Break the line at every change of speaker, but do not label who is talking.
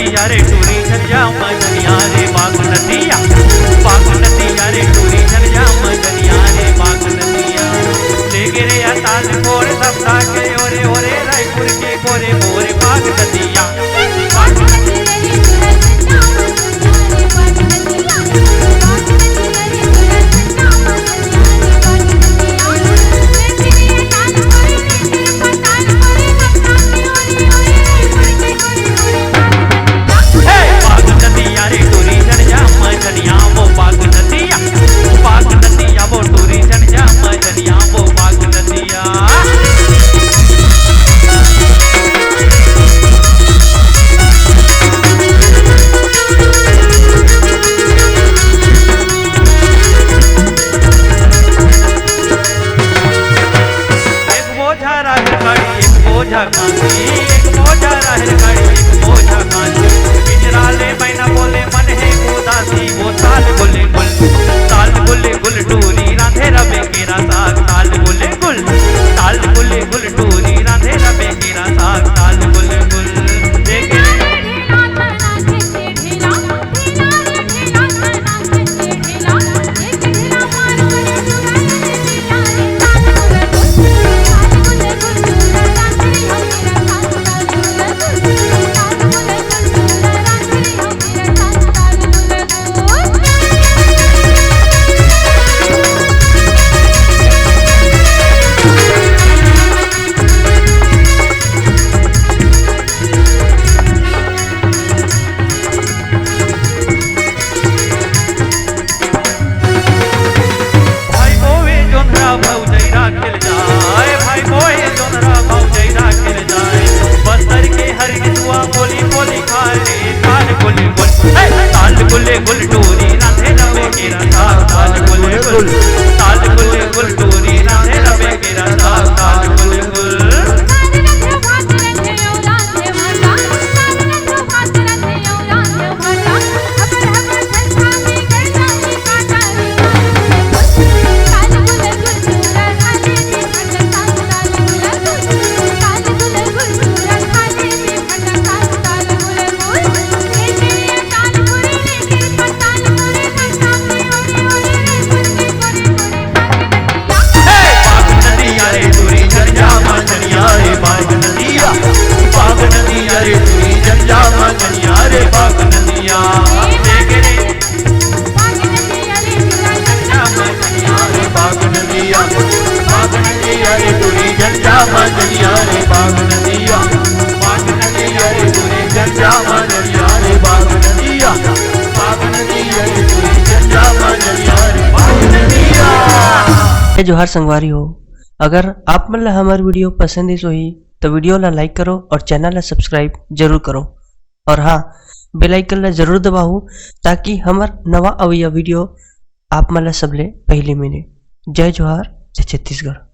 नदिया रे टूरी झरिया मदनिया रे बाग नदिया रे टूरी झरिया मदनिया रे बाग नदिया ले गिरे ताल फोड़ सप्ता के ओरे ओरे रायपुर के गोरे मोरे बाग नदिया बोझा कांची एक बोझा रहर गाड़ी एक बोझा कांची पिंजरा ले मैना बोले मन है उदासी वो ताल बोले गुल टूरी राधे रबे केरा साग ताल बोले गुल टूरी राधे रबे केरा साग ताल बोले गुल गुल टूरी राधे रबे केरा साग ताल गुल टूरी राधे रबे केरा साग ताल गुल
जोहार संगवारी हो। अगर आप मन ला हमार वीडियो पसंद ही तो वीडियो ला लाइक करो और चैनल ला सब्सक्राइब जरूर करो और हाँ बेल आइकन ला जरूर दबाओ ताकि हमार नवा अवैया वीडियो आप मन ला सबले पहले मिले। जय जोहार, जय छत्तीसगढ़।